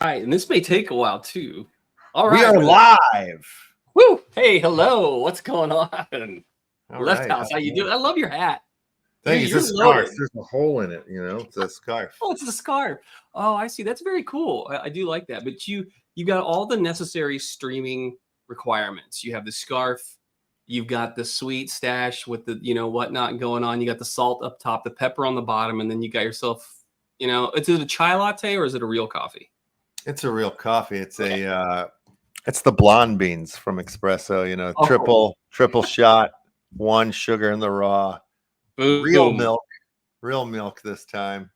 right, and this may take a while too. All We right, are live. woo! Hey, hello. What's going on? All Left right. House, how you doing? I love your hat. Thank you. You're It's a scarf. loaded. There's a hole in it, you know. It's a scarf. Oh, it's a scarf. Oh, I see. That's very cool. I do like that. But you got all the necessary streaming requirements. You have the scarf. You've got the sweet stash with the whatnot going on. You got the salt up top, the pepper on the bottom, and then you got yourself. Is it a chai latte or is it a real coffee? It's a real coffee. It's it's the blonde beans from Espresso. You know, Oh. triple shot, one sugar in the raw, Boom. real milk this time.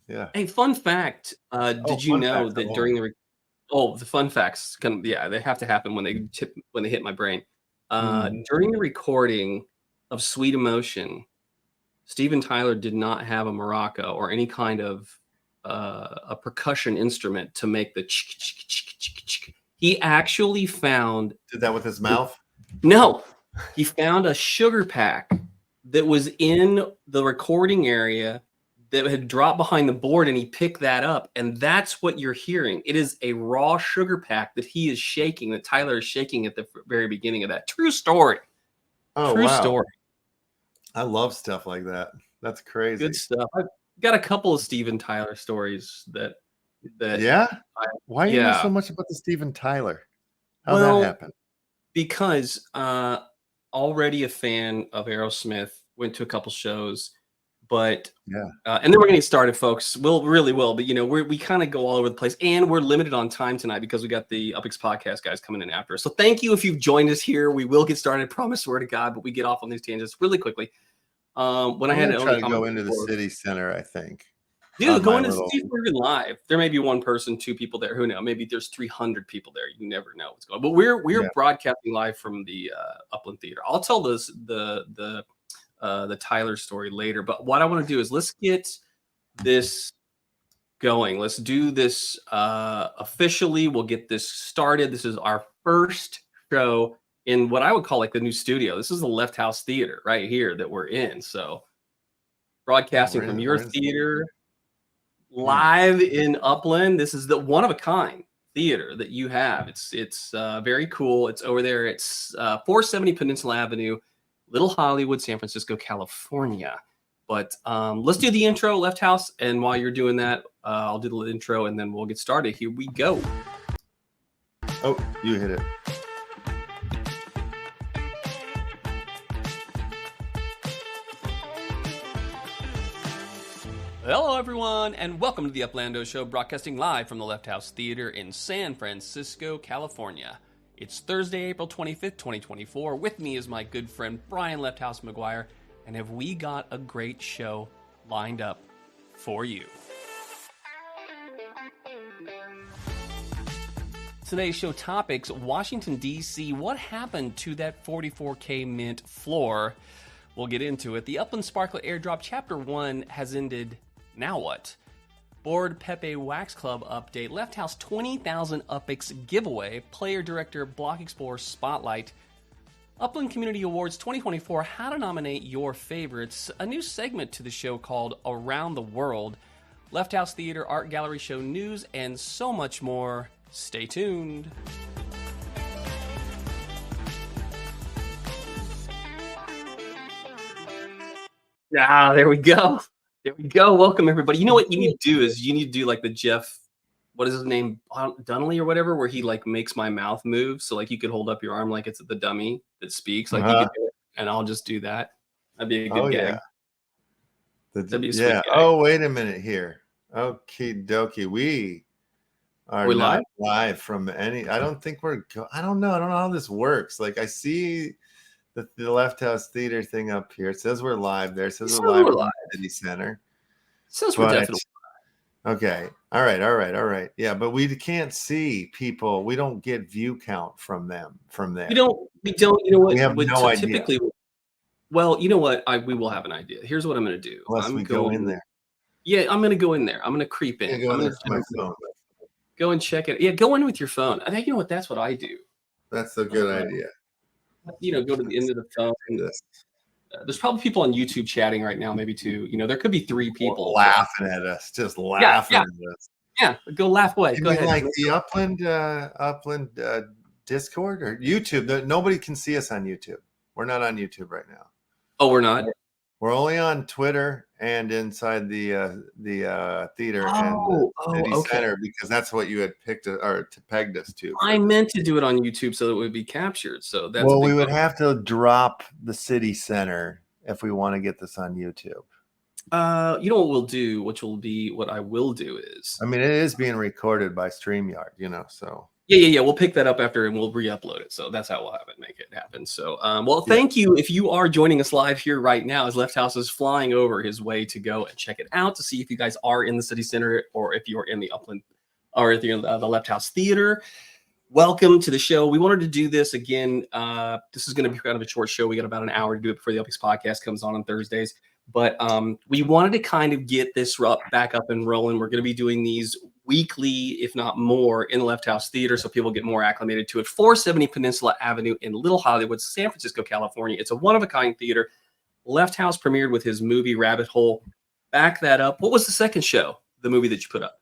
Yeah. Hey, fun fact. Did you know that during the fun facts they have to happen when they hit my brain. During the recording of Sweet Emotion, Steven Tyler did not have a maraca or any kind of a percussion instrument to make the he actually did that with his mouth. No, he found a sugar pack that was in the recording area that had dropped behind the board, and he picked that up, and that's what you're hearing. It is a raw sugar pack that he is shaking, that Tyler is shaking at the very beginning of that. True story. Oh, True wow. story. I love stuff like that. That's crazy. Good stuff. I've got a couple of Steven Tyler stories that yeah. Why you know so much about the Steven Tyler? How'd that happen? Because already a fan of Aerosmith, went to a couple shows. But and then we're gonna get started, folks. But we kind of go all over the place, and we're limited on time tonight because we got the UPX podcast guys coming in after us. So thank you if you've joined us here. We will get started. Promise, swear to God, but we get off on these tangents really quickly. When I had to try to go into the city center, I think. Dude, go into see if we're even live. There may be one person, two people there. Who knows? Maybe there's 300 people there. You never know what's going on. But we're broadcasting live from the Upland Theater. I'll tell the Tyler story later, but what I want to do is let's get this going. Let's do this officially. We'll get this started. This is our first show in what I would call like the new studio. This is the LeftHouse Theater right here that we're in. So broadcasting from your theater live in Upland. This is the one of a kind theater that you have. It's very cool. It's over there. It's 470 Peninsula Avenue, Little Hollywood, San Francisco, California. But let's do the intro, LeftHouse. And while you're doing that, I'll do the intro and then we'll get started. Here we go. Oh, you hit it. Hello, everyone, and welcome to the Uplando Show, broadcasting live from the LeftHouse Theater in San Francisco, California. It's Thursday, April 25th, 2024. With me is my good friend, Brian LeftHouse McGuire, and have we got a great show lined up for you. Today's show topics, Washington, D.C. What happened to that 44K mint floor? We'll get into it. The Upland SPARKLET airdrop Chapter 1 has ended. Now what? Board Pepe Wax Club update, LeftHouse 20,000 UPX Giveaway, Player Director Block Explorer Spotlight, Upland Community Awards 2024, how to nominate your favorites, a new segment to the show called Around the World, LeftHouse Theater Art Gallery Show news, and so much more. Stay tuned. There we go. There we go. Welcome, everybody. You know what you need to do is you need to do like the Jeff, what is his name, Donnelly or whatever, where he like makes my mouth move. So like you could hold up your arm like it's the dummy that speaks. Like you could do it, and I'll just do that. That'd be a good gag. That'd be a sweet gag. Oh, wait a minute here. Okie dokie. We are not live from any. I don't think I don't know. I don't know how this works. Like I see the LeftHouse Theater thing up here. It says we're live there. It says we're live in the city center. It says we're definitely live. Okay. All right. Yeah, but we can't see people. We don't get view count from them from there. We don't. You know what? We have no idea. Typically, well, you know what? We will have an idea. Here's what I'm going to do. Unless we go in there. Yeah, I'm going to go in there. I'm going to creep in. I'm going to my phone. Go and check it. Yeah, go in with your phone. I think you know what? That's what I do. That's a good idea. Go to the end of the phone. There's probably people on YouTube chatting right now, maybe two. There could be three people laughing at us, just laughing at us. Yeah, go laugh away. You Go mean ahead. like the Upland Discord or YouTube? Nobody can see us on YouTube. We're not on YouTube right now. Oh, we're not. We're only on Twitter and inside the theater and the city center, because that's what you had picked or pegged us to. I meant to do it on YouTube so that it would be captured. So that's well, we would have to drop the city center if we want to get this on YouTube. You know what we'll do, what I will do is, I mean, it is being recorded by StreamYard, you know, so. Yeah. We'll pick that up after and we'll re-upload it. So that's how we'll have it, make it happen. So, well, thank you. If you are joining us live here right now, as LeftHouse is flying over his way to go and check it out to see if you guys are in the city center or if you're in the Upland or if you're in the LeftHouse Theater. Welcome to the show. We wanted to do this again. This is going to be kind of a short show. We got about an hour to do it before the UPX podcast comes on Thursdays. But we wanted to kind of get this back up and rolling. We're going to be doing these weekly, if not more, in the LeftHouse Theater, so people get more acclimated to it. 470 Peninsula Avenue in Little Hollywood, San Francisco, California. It's a one-of-a-kind theater. LeftHouse premiered with his movie Rabbit Hole. Back that up. What was the second show, the movie that you put up?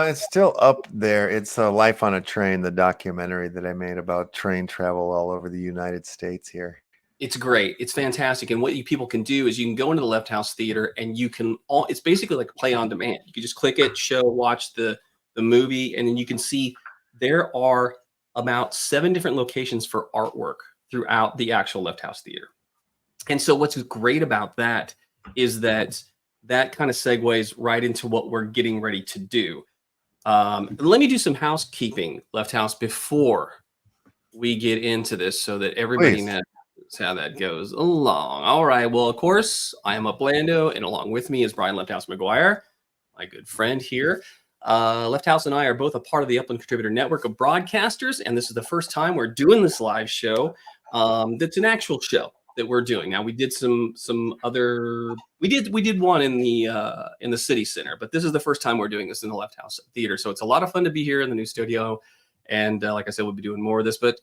It's still up there. It's Life on a Train, the documentary that I made about train travel all over the United States here. It's great. It's fantastic. And what people can do is you can go into the LeftHouse Theater and you can it's basically like play on demand. You can just click it, watch the movie, and then you can see there are about 7 different locations for artwork throughout the actual LeftHouse Theater. And so what's great about that is that kind of segues right into what we're getting ready to do. Let me do some housekeeping, LeftHouse, before we get into this so that everybody knows how that goes along. All right. Well, of course, I am Uplando, and along with me is Brian LeftHouse McGuire, my good friend here. LeftHouse and I are both a part of the Upland Contributor Network of broadcasters, and this is the first time we're doing this live show. That's an actual show that we're doing. Now, we did some other. We did one in the city center, but this is the first time we're doing this in the LeftHouse Theater. So it's a lot of fun to be here in the new studio, and like I said, we'll be doing more of this, but.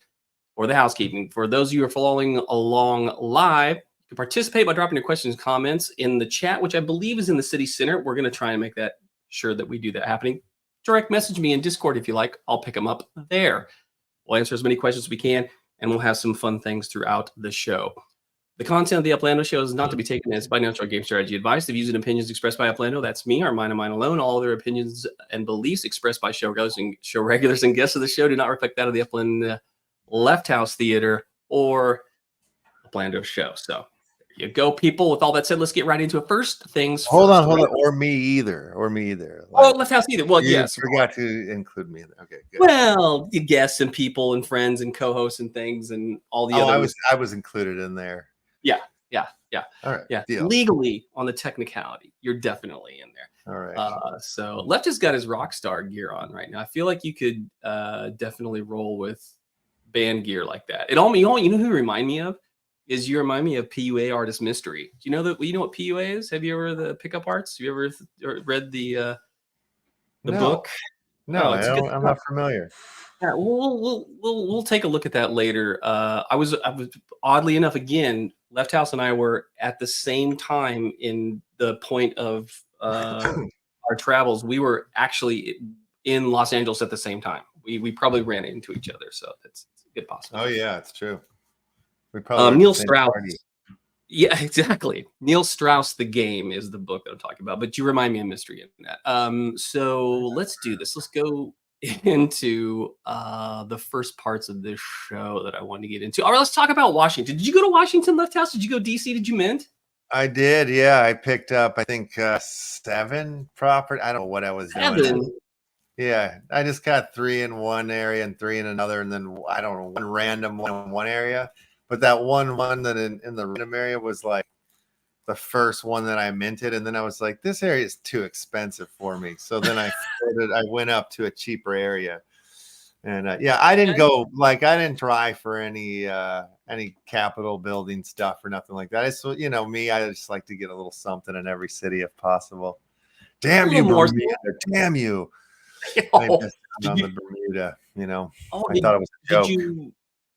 Or the housekeeping. For those of you who are following along live, you can participate by dropping your questions and comments in the chat, which I believe is in the city center. We're going to try and make that sure that we do that happening. Direct message me in Discord if you like. I'll pick them up there. We'll answer as many questions as we can, and we'll have some fun things throughout the show. The content of the Uplando Show is not to be taken as financial or game strategy advice. The views and opinions expressed by Uplando, that's me, are mine and mine alone. All other opinions and beliefs expressed by show regulars and guests of the show do not reflect that of the Upland LeftHouse Theater or Uplando Show. So there you go, people. With all that said, let's get right into it. First things hold first. on. Or me either. Like, LeftHouse Theater. Well, yes. Forgot to include me in there. Okay, good. Well, the guests and people and friends and co-hosts and things and all the other. I was included in there. Yeah. All right. Yeah. Deal. Legally, on the technicality, you're definitely in there. All right. So Left has got his rock star gear on right now. I feel like you could definitely roll with band gear like that. You know who you remind me of is you remind me of PUA Artist Mystery. Do you know that? You know what PUA is? Have you ever the pickup arts? Have you ever read the book? No, I'm not familiar. Yeah, we'll take a look at that later. I was oddly enough, again, LeftHouse and I were at the same time in the point of our travels. We were actually in Los Angeles at the same time. We probably ran into each other, so it's a good possibility. Oh yeah, it's true. We probably Neil Strauss. Yeah, exactly. Neil Strauss, The Game is the book that I'm talking about, but you remind me of mystery in that. So let's do this. Let's go into the first parts of this show that I wanted to get into. All right, let's talk about Washington. Did you go to Washington, LeftHouse? Did you go DC? Did you mint? I did, yeah. I picked up, I think, 7 property. I don't know what I was doing. Yeah, I just got 3 in one area and 3 in another, and then I don't know, 1 random one in one area. But that one that in the random area was like the first one that I minted, and then I was like, this area is too expensive for me. So then I went up to a cheaper area, and yeah, I didn't go I didn't try for any Capitol building stuff or nothing like that. It's me, I just like to get a little something in every city if possible. Damn you, Bermuda! Damn you! I missed on the Bermuda. I thought it was a joke.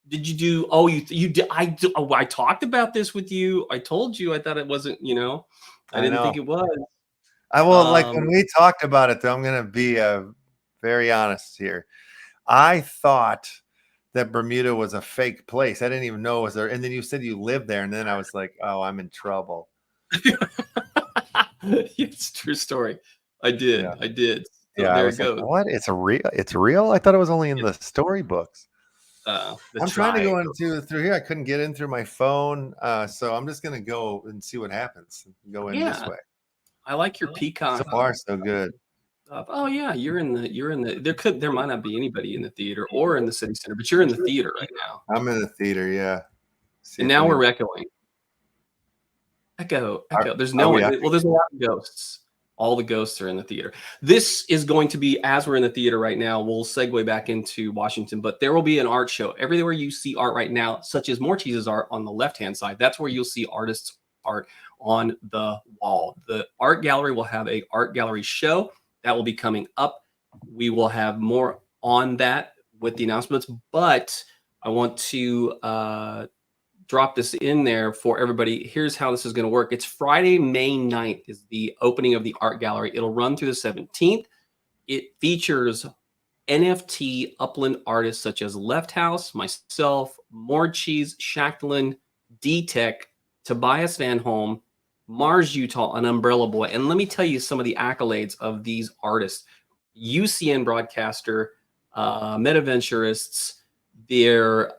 Did you do? Oh, you did. I talked about this with you. I told you. I thought it wasn't. I didn't think it was. I will, like, when we talked about it, though, I'm gonna be very honest here. I thought that Bermuda was a fake place. I didn't even know it was there. And then you said you lived there, and then I was like, oh, I'm in trouble. It's a true story. I did. Yeah. I did. So Yeah, there I it was like, goes. what? It's real? It's real? I thought it was only in the storybooks. I'm trying to go through here. I couldn't get in through my phone. So I'm just gonna go and see what happens. Go in this way. I like your peacock. So far, so good. Oh yeah, you're in the there might not be anybody in the theater or in the city center, but you're in the theater right now. I'm in the theater, yeah. And now we're echoing. Echo. There's no one. Well, there's a lot of ghosts. All the ghosts are in the theater. This is going to be, as we're in the theater right now, we'll segue back into Washington, but there will be an art show. Everywhere you see art right now, such as More Cheese's art on the left-hand side, that's where you'll see artists' art on the wall. The art gallery will have a art gallery show that will be coming up. We will have more on that with the announcements, but I want to drop this in there for everybody. Here's how this is going to work. It's Friday, May 9th is the opening of the art gallery. It'll run through the 17th. It features NFT Upland artists such as LeftHouse, myself, More Cheese, Shacklin, D-Tech, Tobias Van Holm, Mars Utah, and Umbrella Boy. And let me tell you some of the accolades of these artists. UCN broadcaster, Metaventurists, their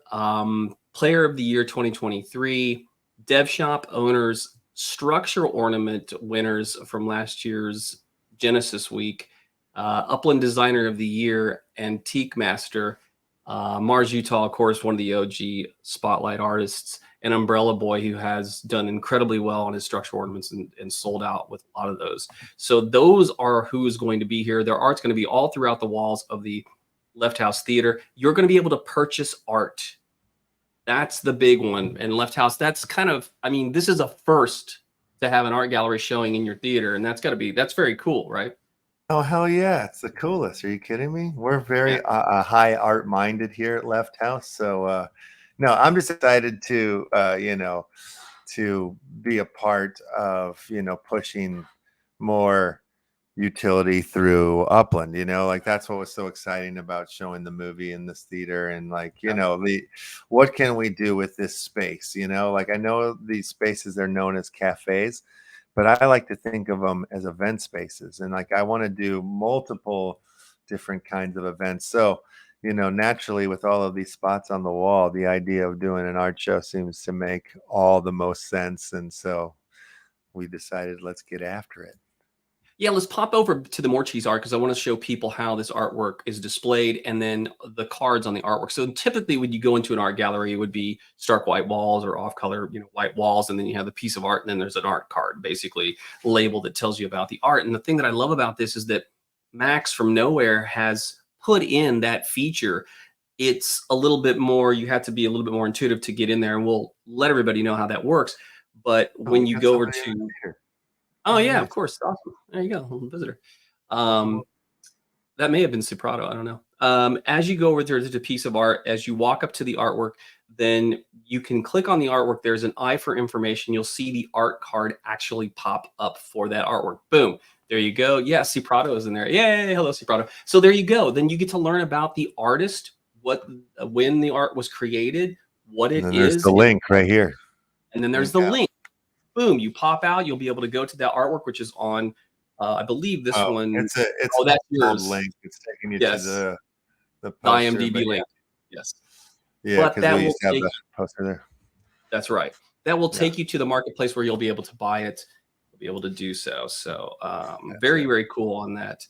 Player of the Year 2023, Dev Shop owners, structural ornament winners from last year's Genesis Week, Upland Designer of the Year, Antique Master, Mars Utah, of course, one of the OG spotlight artists, and Umbrella Boy, who has done incredibly well on his structural ornaments and sold out with a lot of those. So those are who is going to be here. Their art's going to be all throughout the walls of the LeftHouse Theater. You're going to be able to purchase art. That's the big one. And LeftHouse, that's kind of, I mean, this is a first to have an art gallery showing in your theater. And that's very cool, right? Oh, hell yeah. It's the coolest. Are you kidding me? We're very high art minded here at LeftHouse. So, no, I'm just excited to, to be a part of, pushing more utility through Upland, like that's what was so exciting about showing the movie in this theater. And like, what can we do with this space? Like I know these spaces are known as cafes, but I like to think of them as event spaces. And like, I want to do multiple different kinds of events. So, naturally with all of these spots on the wall, the idea of doing an art show seems to make all the most sense. And so we decided, let's get after it. Yeah, let's pop over to the More Cheese art because I want to show people how this artwork is displayed and then the cards on the artwork. So typically when you go into an art gallery, it would be stark white walls or off-color, white walls, and then you have the piece of art, and then there's an art card basically labeled that tells you about the art. And the thing that I love about this is that Max from Nowhere has put in that feature. It's a little bit more, you have to be a little bit more intuitive to get in there, and we'll let everybody know how that works. But when you go over to... Oh yeah, of course. Awesome. There you go. Little visitor. That may have been Suprato. I don't know. As you go over there to the piece of art, as you walk up to the artwork, then you can click on the artwork. There's an eye for information. You'll see the art card actually pop up for that artwork. Boom. There you go. Yeah, Suprato is in there. Yay. Hello, Suprato. So there you go. Then you get to learn about the artist, when the art was created, what it is. There's the link right here. And then there's the link. Boom, you pop out, you'll be able to go to that artwork, which is on, I believe this one. It's that's yours. Link. It's taking you to the IMDb link. Yes. Yeah, because we used to have the poster there. That's right. That will take you to the marketplace where you'll be able to buy it. You'll be able to do so. So very, very cool on that.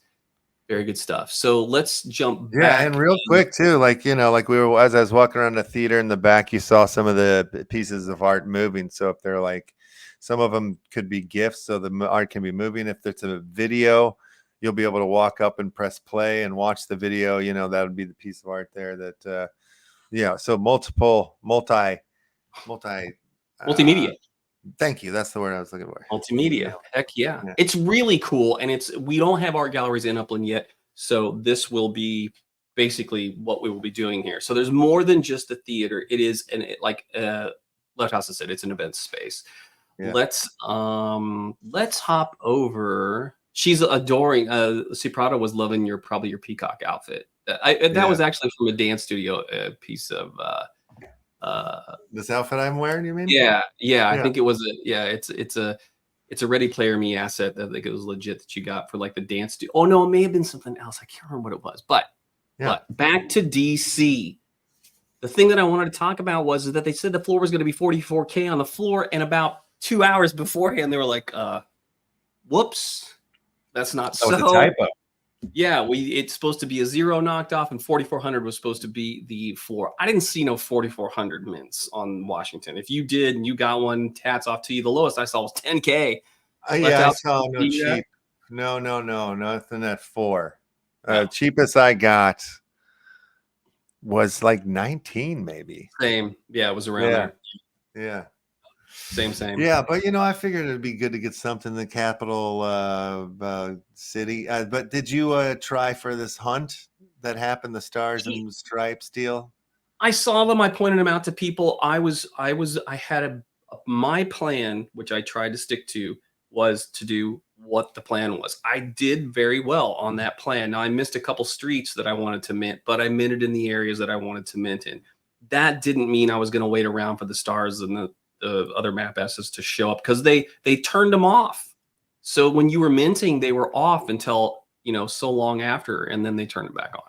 Very good stuff. So let's jump back. Yeah, and real quick too, like like as I was walking around the theater in the back, you saw some of the pieces of art moving. So if they're like, some of them could be gifts, so the art can be moving. If it's a video, you'll be able to walk up and press play and watch the video. That would be the piece of art there. That so multimedia. Thank you. That's the word I was looking for. Multimedia. Heck yeah. It's really cool, and we don't have art galleries in Upland yet, so this will be basically what we will be doing here. So there's more than just a theater. It is like LeftHouse has said, it's an event space. Yeah. Let's hop over She's adoring. Ciprata was loving probably your peacock outfit. That was actually from a dance studio piece of this outfit I'm wearing. You mean? Yeah. I think it was it's a Ready Player Me asset that I think it was legit that you got for like the dance studio. Oh no, it may have been something else. I can't remember what it was. But back to DC. The thing that I wanted to talk about was that they said the floor was going to be 44K on the floor, and about 2 hours beforehand, they were like, whoops, that's not so. That was a typo. Yeah, it's supposed to be a 0 knocked off, and 4,400 was supposed to be the floor. I didn't see no 4,400 mints on Washington. If you did and you got one, hats off to you. The lowest I saw was 10K. I saw no cheap. No, nothing at 4. Cheapest I got was like 19, maybe. Same. Yeah, it was around there. Yeah. Same. Yeah, but I figured it'd be good to get something in the capital city. But did you try for this hunt that happened, the Stars and Stripes deal? I saw them. I pointed them out to people. I had my plan, which I tried to stick to, was to do what the plan was. I did very well on that plan. Now I missed a couple streets that I wanted to mint, but I minted in the areas that I wanted to mint in. That didn't mean I was going to wait around for the Stars and the other map S's to show up, because they turned them off. So when you were minting, they were off until so long after, and then they turned it back on.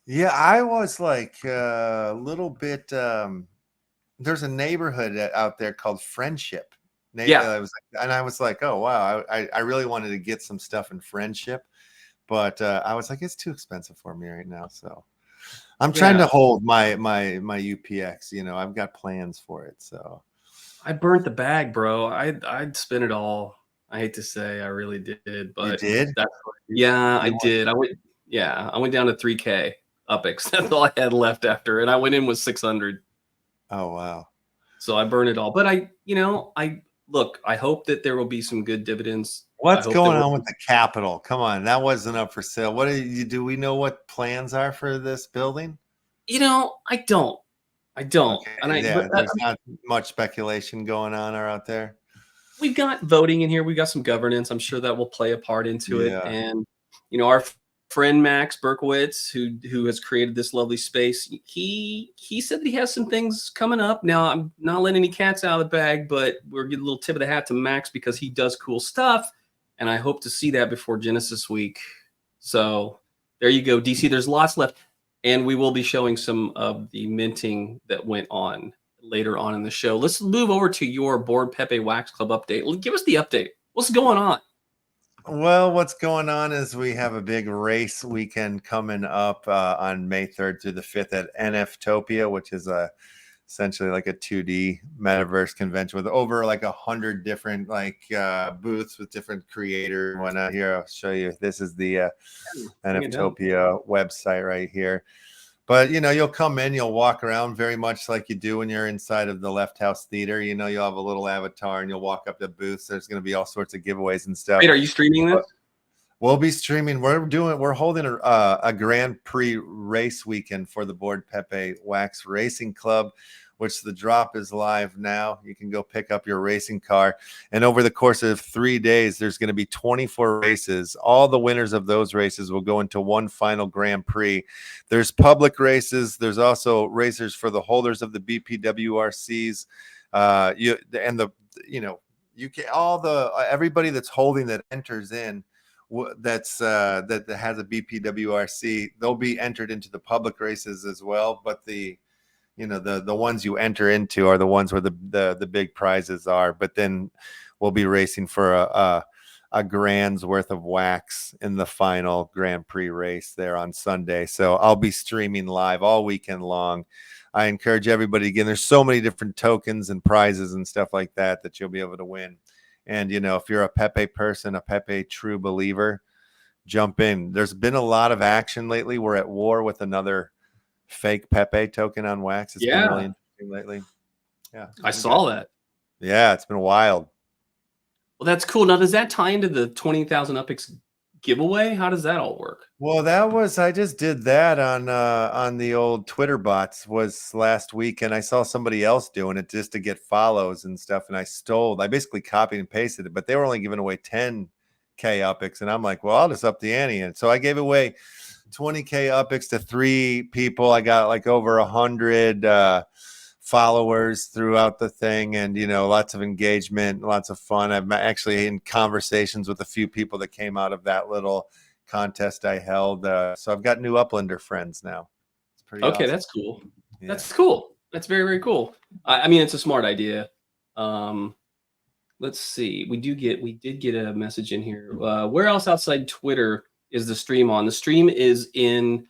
Yeah, I was like a little bit. There's a neighborhood out there called Friendship. I was like, oh wow, I really wanted to get some stuff in Friendship, but I was like, it's too expensive for me right now. So I'm trying to hold my UPX. I've got plans for it. So I burnt the bag, bro. I'd spend it all. I hate to say, I really did, but you did? I did. I went down to 3K UPX. That's all I had left after, and I went in with 600. Oh wow! So I burned it all. But I look. I hope that there will be some good dividends. What's going on with the Capitol? Come on, that wasn't up for sale. What do we know what plans are for this building? I don't. Okay. And there's not much speculation going on out there. We've got voting in here. We've got some governance. I'm sure that will play a part into it. And our friend Max Berkowitz, who has created this lovely space, he said that he has some things coming up. Now, I'm not letting any cats out of the bag, but we're getting a little tip of the hat to Max because he does cool stuff, and I hope to see that before Genesis Week. So there you go, DC. There's lots left. And we will be showing some of the minting that went on later on in the show. Let's move over to your Board Pepe Wax Club update. Give us the update. What's going on? Well, what's going on is we have a big race weekend coming up on May 3rd through the 5th at NFTOPIA, which is essentially like a 2D metaverse convention with over like 100 different booths with different creators and whatnot. Here, I'll show you. This is the NFTOPIA website right here. But, you'll come in, you'll walk around very much like you do when you're inside of the LeftHouse Theater. You'll have a little avatar and you'll walk up to booths. There's going to be all sorts of giveaways and stuff. Wait, are you streaming this? We'll be streaming. We're holding a Grand Prix race weekend for the Board Pepe Wax Racing Club, which the drop is live now. You can go pick up your racing car. And over the course of 3 days, there's going to be 24 races. All the winners of those races will go into one final Grand Prix. There's public races. There's also racers for the holders of the BPWRCs. Everybody that's holding that enters in that has a BPWRC, they'll be entered into the public races as well. But the ones you enter into are the ones where the big prizes are. But then we'll be racing for a grand's worth of wax in the final Grand Prix race there on Sunday. So I'll be streaming live all weekend long. I encourage everybody, again, there's so many different tokens and prizes and stuff like that you'll be able to win. And, if you're a Pepe person, a Pepe true believer, jump in. There's been a lot of action lately. We're at war with another fake Pepe token on wax. It's been really interesting lately. Yeah, I saw that. Yeah, it's been wild. Well, that's cool. Now, does that tie into the 20,000 UPX giveaway? How does that all work? Well, I just did that on the old Twitter bots was last week, and I saw somebody else doing it just to get follows and stuff, and I basically copied and pasted it, but they were only giving away 10 UPX, and I'm like, well, I'll just up the ante. And so I gave away 20K UPX to 3 people. I got like over 100 followers throughout the thing, and lots of engagement, lots of fun. I'm actually in conversations with a few people that came out of that little contest I held. So I've got new Uplander friends now. It's pretty awesome. That's cool. Yeah. That's cool. That's very, very cool. I mean, it's a smart idea. Let's see. We did get a message in here. Where else outside Twitter is the stream on? The stream is in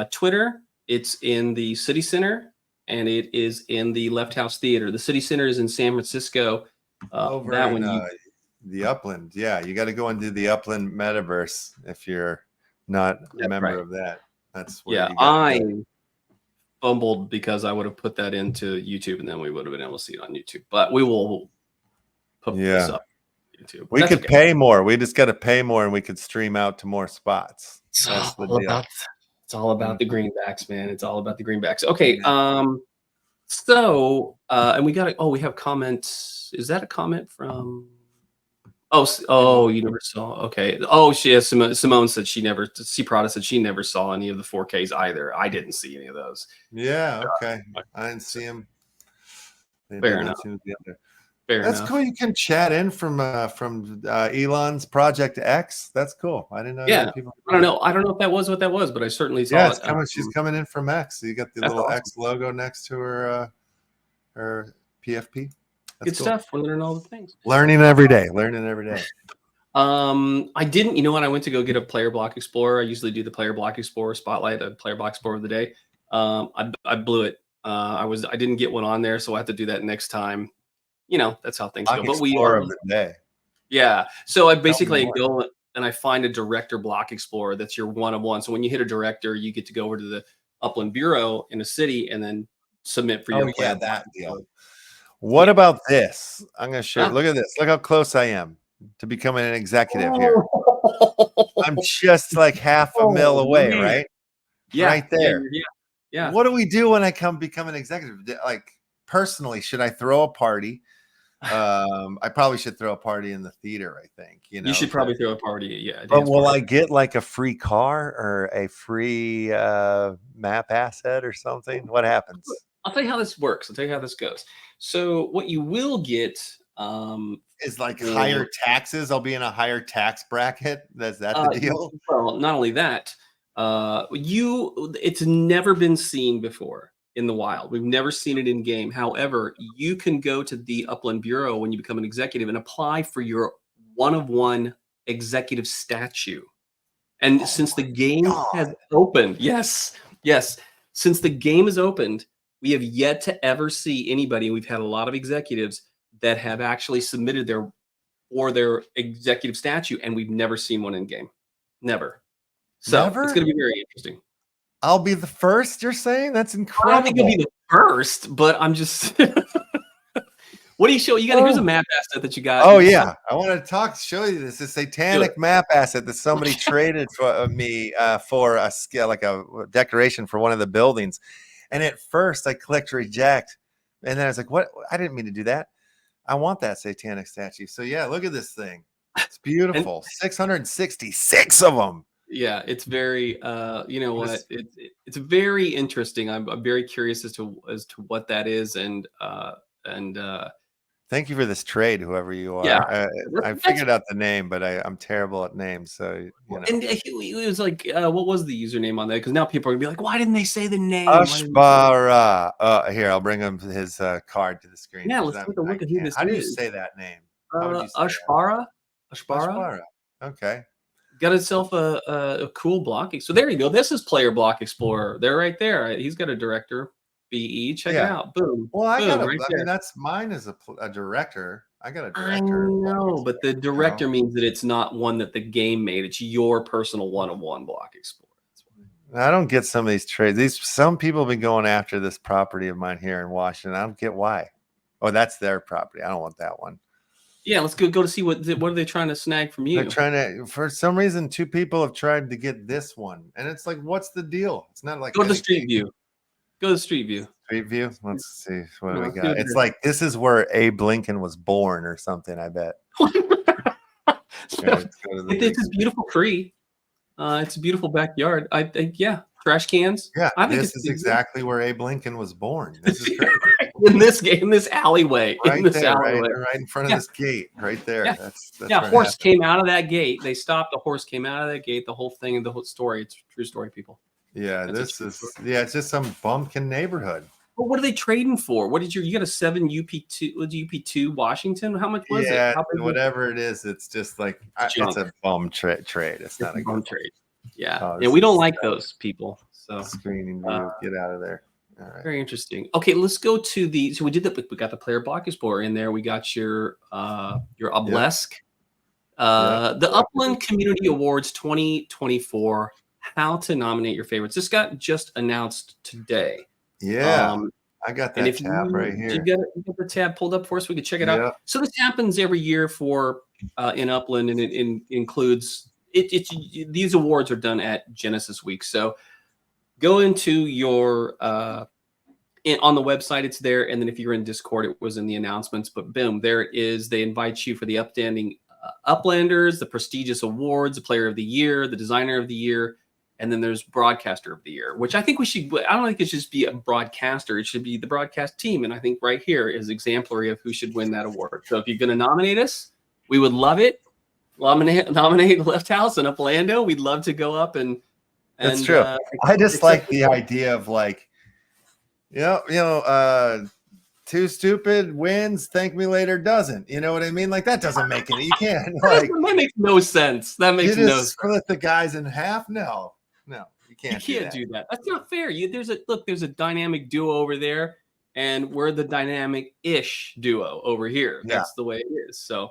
Twitter. It's in the City Center, and it is in the LeftHouse Theater. The City Center is in San Francisco. Over that in the Upland. Yeah, you got to go into the Upland metaverse if you're not a member of that. That's where I fumbled because I would have put that into YouTube, and then we would have been able to see it on YouTube. But we will put this up on YouTube. We could pay more. We just got to pay more, and we could stream out to more spots. That's the deal. It's all about the greenbacks, man. It's all about the greenbacks. Okay. So and we have comments. Is that a comment from? Oh, you never saw. Okay. Oh, Simone said Prada said she never saw any of the 4Ks either. I didn't see any of those. Yeah. Okay. I didn't see them. Fair enough. That's cool. You can chat in from Elon's Project X. That's cool. I didn't know. Yeah. I don't know if that was what that was, but I certainly saw it. She's coming in from X. So you got the little awesome X logo next to her PFP. Good stuff. We're learning all the things. Learning every day. I didn't. You know what? I went to go get a player block explorer. I usually do the player block explorer spotlight, a player block explorer of the day. I blew it. I didn't get one on there, so I have to do that next time. That's how things go. But we are of the day. Yeah. So I basically go and I find a director block explorer that's your one-of-one. So when you hit a director, you get to go over to the Upland Bureau in a city and then submit for your player. That deal. What about this? I'm going to show you. Look at this. Look how close I am to becoming an executive here. I'm just like half a mil away, right? Yeah. Right there. Yeah. What do we do when I become an executive? Like, personally, should I throw a party? I probably should throw a party in the theater, I think. You should probably throw a party. Yeah. But will I get like a free car or a free map asset or something? What happens? I'll tell you how this works. I'll tell you how this goes. So what you will get is like higher taxes. I'll be in a higher tax bracket. Is that the deal? Well, not only that, it's never been seen before in the wild. We've never seen it in game. However, you can go to the Upland Bureau when you become an executive and apply for your one-of-one executive statue. And since the game has opened, yes, since the game is opened, we have yet to ever see anybody. We've had a lot of executives that have actually submitted their executive statue, and we've never seen one in game. Never. So it's going to be very interesting. I'll be the first, you're saying? That's incredible. I don't think you'll be the first, but I'm just what do you show? Here's a map asset that you got. Oh yeah. I want to show you this. This satanic map asset that somebody traded for me for a decoration for one of the buildings. And at first I clicked reject. And then I was like, what? I didn't mean to do that. I want that satanic statue. So yeah, look at this thing. It's beautiful. 666 of them. Yeah, it's very it's very interesting. I'm very curious as to what that is, and thank you for this trade, whoever you are. Yeah, I figured out the name, but I'm terrible at names, so And it was like, what was the username on that? Because now people are gonna be like, why didn't they say the name? Ashbara. Here, I'll bring him his card to the screen. Yeah, let's take a look at who this is. How do you say that name? Ashbara. Ashbara. Okay. Got itself a cool blocking. So there you go. This is Player Block Explorer. They're right there. He's got a director. BE. Check it out. Boom. Well, I mean, that's mine as a director. I got a director. I know, but the director means that it's not one that the game made. It's your personal one-on-one Block Explorer. I don't get some of these trades. Some people have been going after this property of mine here in Washington. I don't get why. Oh, that's their property. I don't want that one. Yeah, let's go to see what are they trying to snag from you. They're trying to, for some reason, 2 people have tried to get this one, and it's like, what's the deal? It's not like go to the Street View. Go to the Street View. Street View. Let's see what we got. It's like this is where Abe Lincoln was born or something. I bet. It's a beautiful tree. It's a beautiful backyard. I think, yeah, trash cans. Yeah, I think this is exactly where Abe Lincoln was born. This is great. in this alleyway, right in this there, alleyway, right in front of this gate, right there. Yeah, That's yeah. Horse came out of that gate. They stopped. The horse came out of that gate. The whole thing and the whole story. It's a true story, people. Yeah, it's just some bumpkin neighborhood. But what are they trading for? What did you got a 7 UP2 Washington? How much was it? Yeah, whatever it is, it's just like it's a bum trade. It's not a bum trade. Yeah, and we don't like those people. So screening view, get out of there. All right. Very interesting. Okay, let's go to the. So we did that. We got the player block explorer in there. We got your obelisk. The Upland Community Awards 2024. How to nominate your favorites. This got just announced today. Yeah, I got that tab right here. You got the tab pulled up for us? We could check it out. So this happens every year for in Upland, and it includes these awards are done at Genesis Week. So go into your on the website, it's there, and then if you're in Discord, it was in the announcements. But boom, there it is. They invite you for the upstanding Uplanders, the prestigious awards, the Player of the Year, the Designer of the Year. And then there's Broadcaster of the Year, which I think we should. I don't think it should just be a broadcaster. It should be the broadcast team. And I think right here is exemplary of who should win that award. So if you're going to nominate us, we would love it. Nominate LeftHouse and Uplando. We'd love to go up and. That's true. I just like the idea of like, too stupid wins. Thank me later doesn't. You know what I mean? Like that doesn't make it. You can't. Like that makes no sense. That makes no sense. Split the guys in half. No, you can't. You can't do that. That's not fair. There's a dynamic duo over there, and we're the dynamic-ish duo over here. That's the way it is. So,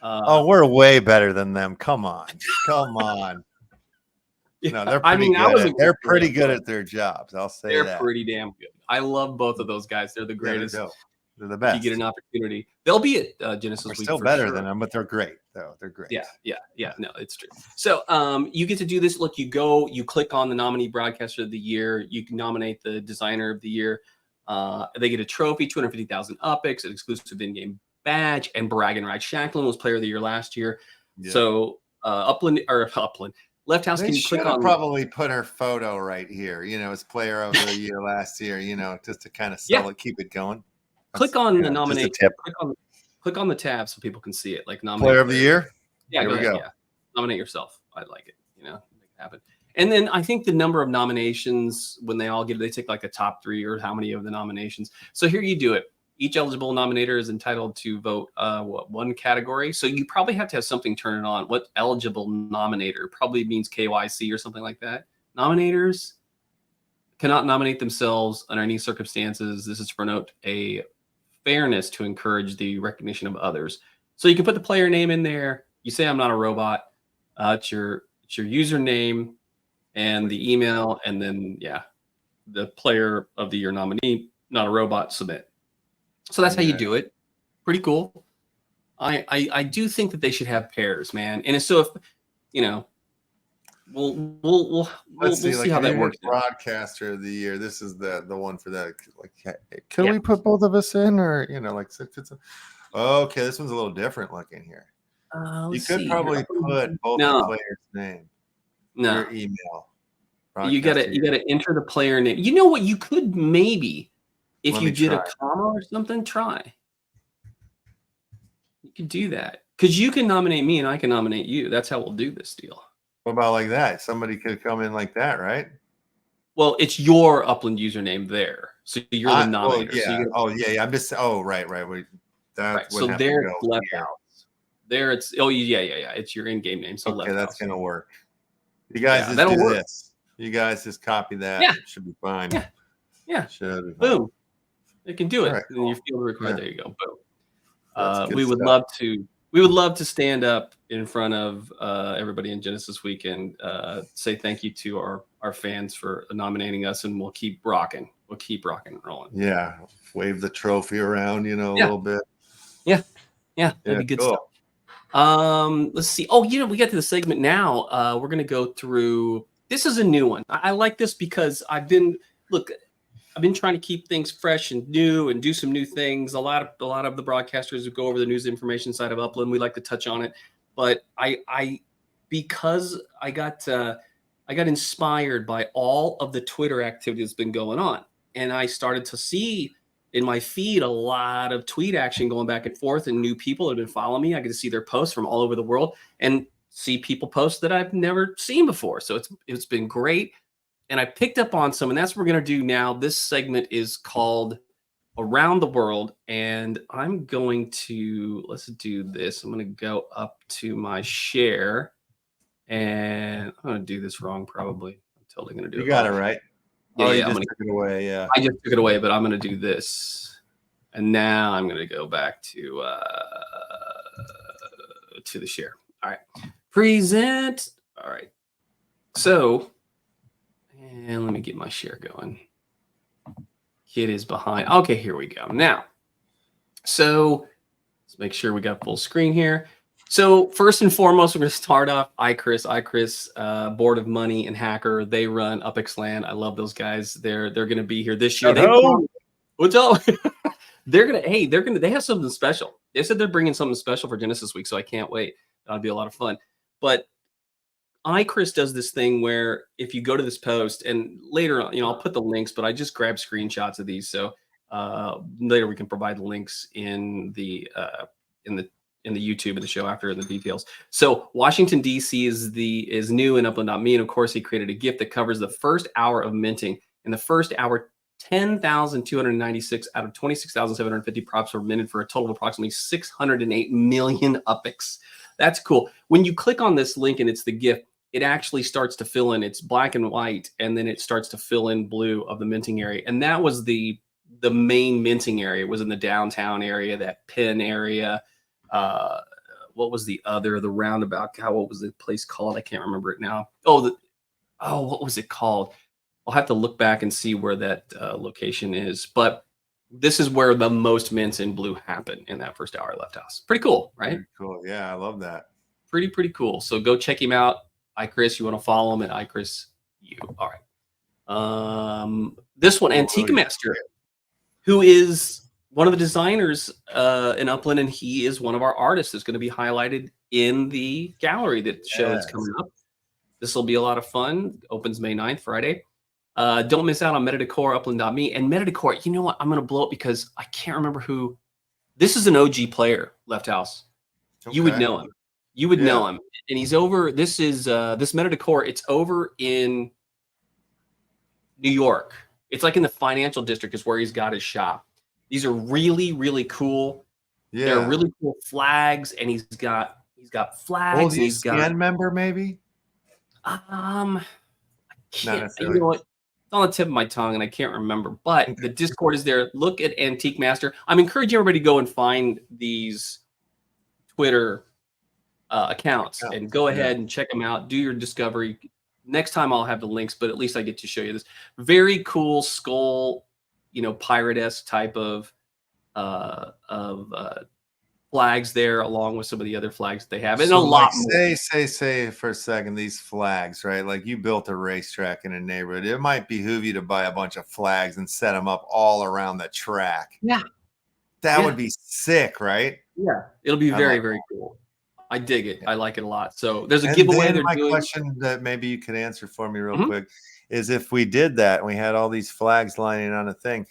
we're way better than them. Come on. No, they're pretty good. They're pretty good at their jobs. I'll say they're pretty damn good. I love both of those guys. They're the greatest. They're the best. If you get an opportunity, they'll be at Genesis Week. We're still better than them, but they're great. Though they're great. Yeah. No, it's true. So, you get to do this. Look, you click on the nominee broadcaster of the year. You can nominate the designer of the year. They get a trophy, 250,000 UPX, an exclusive in-game badge, and bragging rights. Shacklin was Player of the Year last year. Yeah. So, Upland. LeftHouse, can you click on? Probably put her photo right here. As Player of the Year last year. Just to kind of sell it, keep it going. Click on the nomination. Click on the tab so people can see it. Like nominate Player of the Year. Yeah, here we go. Yeah. Nominate yourself. I like it. Make it happen. And then I think the number of nominations when they all they take like the top 3 or how many of the nominations. So here you do it. Each eligible nominator is entitled to vote one category. So you probably have to have something turned on. What eligible nominator probably means KYC or something like that. Nominators cannot nominate themselves under any circumstances. This is to promote a fairness to encourage the recognition of others. So you can put the player name in there. You say I'm not a robot. It's your username and the email, and then the Player of the Year nominee, not a robot, submit. So that's how you do it. Pretty cool. I do think that they should have pairs, man. And so if we'll see how that works. Broadcaster of the Year. This is the one for that. Like, could we put both of us in, or okay, this one's a little different looking here. You could probably put both the players' name. No. Your email. You gotta enter the player name. You know what? You could maybe, if you did a comma or something, try. You could do that because you can nominate me and I can nominate you. That's how we'll do this deal. What about like that? Somebody could come in like that, right? Well, it's your Upland username there, so you're the nominator. I'm just. Oh, right. So there, LeftHouse. There, it's It's your in-game name. So okay, that's gonna work. You guys just do this. You guys just copy that. Yeah. It should be fine. Yeah. Should be fine. Boom. It can do it. Right, cool. And you feel the record. There you go. Boom. We would love to stand up in front of everybody in Genesis Week and say thank you to our fans for nominating us, and we'll keep rocking. We'll keep rocking and rolling. Yeah. Wave the trophy around, a little bit. Yeah. That'd be good stuff. Let's see. Oh, we got to the segment now. We're gonna go through. This is a new one. I like this because I've been trying to keep things fresh and new and do some new things. A lot of the broadcasters who go over the news information side of Upland, we like to touch on it. but because I got inspired by all of the Twitter activity that's been going on, and I started to see in my feed a lot of tweet action going back and forth, and new people have been following me. I get to see their posts from all over the world and see people post that I've never seen before. So it's been great. And I picked up on some, and that's what we're going to do now. This segment is called Around the World, and I'm going to, let's do this. I'm going to go up to my share, and I'm going to do this wrong probably. I'm totally going to do it. You got it right. Yeah, oh, yeah, you just took it away. Yeah, I just took it away, but I'm going to do this, and now I'm going to go back to the share. All right, present. All right, so, and let me get my share going. Kid is behind. Okay, here we go. Now, so let's make sure we got full screen here. So first and foremost, we're going to start off iChris, Board of Money and Hacker. They run UPX Land. I love those guys. They're going to be here this year. What's up? They have something special. They said they're bringing something special for Genesis Week, so I can't wait. That'll be a lot of fun. But iChris does this thing where if you go to this post, and later on, I'll put the links, but I just grab screenshots of these, so later we can provide the links in the YouTube of the show after the details. So Washington D.C. is new in Upland.me, and of course he created a gift that covers the first hour of minting. In the first hour, 10,296 out of 26,750 props were minted for a total of approximately 608 million UPX. That's cool. When you click on this link and it's the gift, it actually starts to fill in. It's black and white, and then it starts to fill in blue of the minting area. And that was the main minting area. It was in the downtown area, that Penn area. What was the roundabout? God, what was the place called? I can't remember it now. What was it called? I'll have to look back and see where that location is. But this is where the most mints in blue happen in that first hour of LeftHouse. Pretty cool, right? Pretty cool. Yeah, I love that. Pretty cool. So go check him out. iChris, you want to follow him at iChris U. All right. This one, Antique Master, who is one of the designers in Upland, and he is one of our artists that's going to be highlighted in the gallery that show is coming up. This will be a lot of fun. Opens May 9th, Friday. Don't miss out on Metadecor, Upland.me. And Metadecor, you know what? I'm going to blow up because I can't remember who. This is an OG player, LeftHouse. Okay. You would know him. You would know him. And he's over. This is this Metadecor. It's over in New York. It's like in the financial district is where he's got his shop. These are really cool. Yeah. They're really cool flags, and he's got flags. Oh, he's got member maybe. I can't. You know what? It's on the tip of my tongue, and I can't remember. But the Discord is there. Look at Antique Master. I'm encouraging everybody to go and find these Twitter accounts and go ahead and check them out. Do your discovery. Next time I'll have the links, but at least I get to show you this very cool skull, pirate-esque type of flags there, along with some of the other flags that they have, and so a lot more. Say for a second, these flags, right? Like you built a racetrack in a neighborhood. It might behoove you to buy a bunch of flags and set them up all around the track. Yeah, that would be sick, right? Yeah, it'll be very cool. I dig it. I like it a lot. So there's a giveaway. My question that maybe you could answer for me real quick is if we did that and we had all these flags lining on a thing,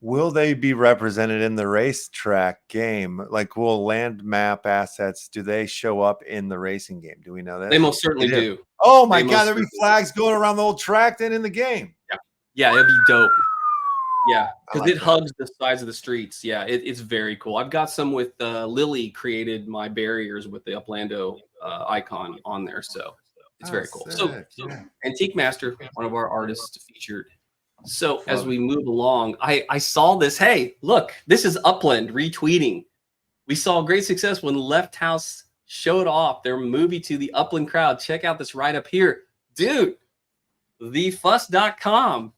will they be represented in the racetrack game? Like, will land map assets, do they show up in the racing game? Do we know that? They most certainly do. Oh my God, there'll be flags going around the whole track then in the game. Yeah, it'll be dope. Yeah, because it hugs the sides of the streets. Yeah, it's very cool. I've got some with Lily created my barriers with the Uplando icon on there. So it's very cool. Sick. So Antique Master, one of our artists featured. So as we move along, I saw this. Hey, look, this is Upland retweeting. We saw great success when LeftHouse showed off their movie to the Upland crowd. Check out this right up here. Dude, thefuss.com.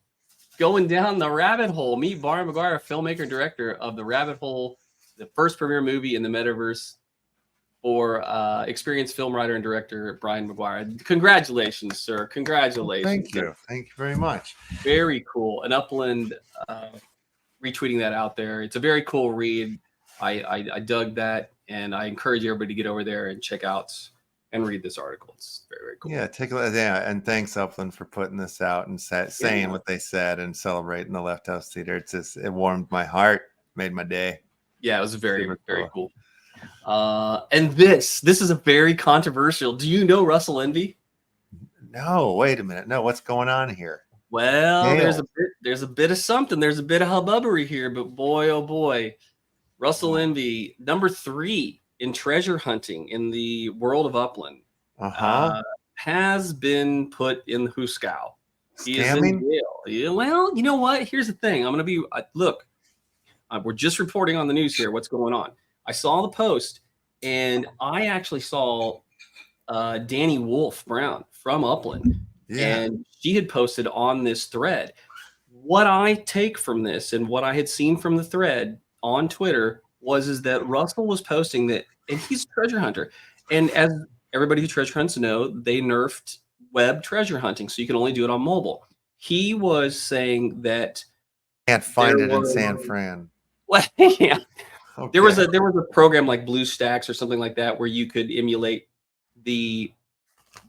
Going down the rabbit hole. Meet Brian McGuire, filmmaker and director of The Rabbit Hole, the first premiere movie in the metaverse for experienced film writer and director Brian McGuire. Congratulations, sir. Congratulations. Thank you. Thank you very much. Very cool. And Upland retweeting that out there. It's a very cool read. I dug that. And I encourage everybody to get over there and check out and read this article. It's very, very cool. Yeah, take a look. Yeah, and thanks Upland for putting this out and saying what they said and celebrating the LeftHouse Theater. It's just, it warmed my heart, made my day. Yeah, it was very, very cool. And this is a very controversial. Do you know Russell Envy? No, wait a minute. No, what's going on here? Well, there's a bit of something. There's a bit of hubbubbery here, but boy, oh boy, Russell Envy, number 3 in treasure hunting in the world of Upland, has been put in the Huskow. He is in jail. Yeah, well, you know what? Here's the thing. I'm going to be look. We're just reporting on the news here. What's going on? I saw the post, and I actually saw Danny Wolf Brown from Upland. Yeah. And she had posted on this thread. What I take from this and what I had seen from the thread on Twitter is that Russell was posting that, and he's a treasure hunter. And as everybody who treasure hunts know, they nerfed web treasure hunting, so you can only do it on mobile. He was saying that can't find it in San Fran. Well, yeah. Okay. There was a program like BlueStacks or something like that where you could emulate the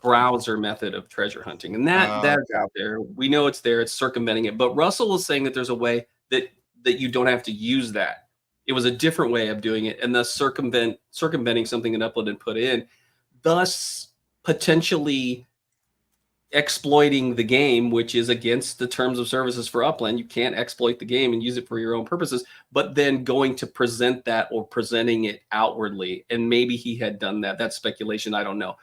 browser method of treasure hunting, and that's out there. We know it's there. It's circumventing it. But Russell was saying that there's a way that you don't have to use that. It was a different way of doing it, and thus circumventing something an Upland had put in, thus potentially exploiting the game, which is against the terms of services for Upland. You can't exploit the game and use it for your own purposes, but then going to present that or presenting it outwardly. And maybe he had done that. That's speculation. I don't know.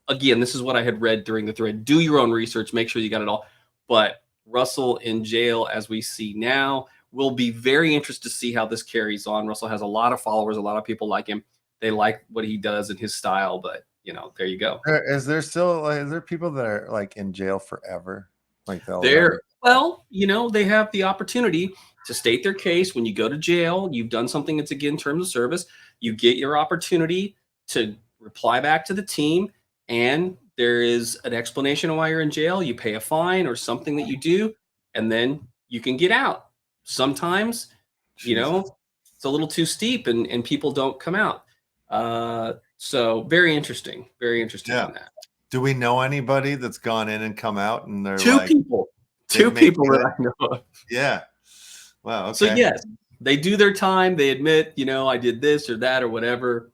Again, this is what I had read during the thread. Do your own research. Make sure you got it all. But Russell in jail, as we see now, will be very interested to see how this carries on. Russell has a lot of followers. A lot of people like him. They like what he does and his style, but you know, there you go. Is there people that are like in jail forever? Like well, you know, they have the opportunity to state their case. When you go to jail, you've done something that's against terms of service. You get your opportunity to reply back to the team, and there is an explanation of why you're in jail. You pay a fine or something that you do, and then you can get out. Sometimes, you know, it's a little too steep and people don't come out. So very interesting on that. Do we know anybody that's gone in and come out and they're two people that I know of? Yeah. Wow. Okay. So yes, they do their time. They admit, you know, I did this or that or whatever.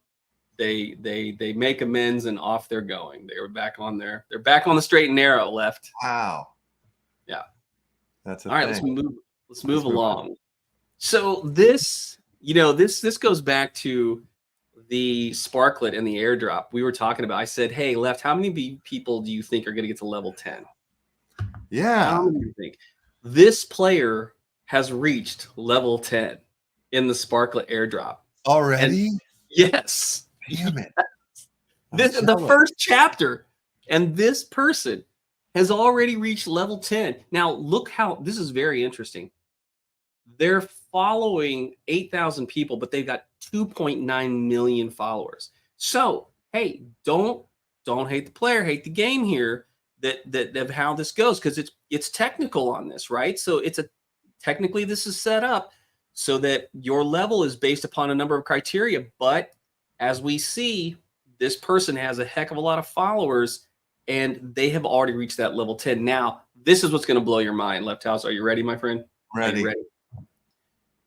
They make amends and off they're going. They're back on the straight and narrow left. Wow. Yeah. That's all right. Let's move along. So this, you know, this goes back to the SPARKLET and the airdrop we were talking about. I said, hey, Left, how many people do you think are going to get to level 10? Yeah. How many do you think? This player has reached level 10 in the SPARKLET airdrop. Already? And yes. Damn it. This is the first chapter, and this person has already reached level 10. Now, look how this is very interesting. They're following 8,000 people, but they've got 2.9 million followers. So, hey, don't hate the player, hate the game here. That of how this goes, because it's technical on this, right? So technically this is set up so that your level is based upon a number of criteria. But as we see, this person has a heck of a lot of followers, and they have already reached that level 10. Now, this is what's going to blow your mind, LeftHouse. Are you ready, my friend? Ready.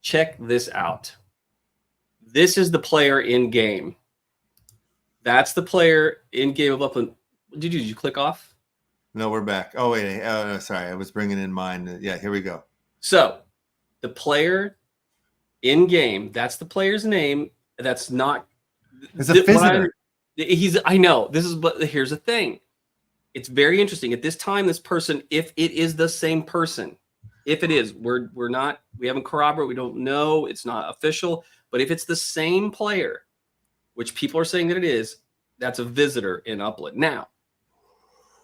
Check this out. This is the player in game. That's the player in game of Upland. Did you click off? No, we're back. Oh, wait. Sorry. I was bringing in mine. Yeah, here we go. So the player in game, that's the player's name. That's not. It's a visitor. I know. This is, but here's the thing. It's very interesting. At this time, this person, if it is the same person, if it is, we haven't corroborated, we don't know, it's not official, but if it's the same player, which people are saying that it is, that's a visitor in Upland. Now,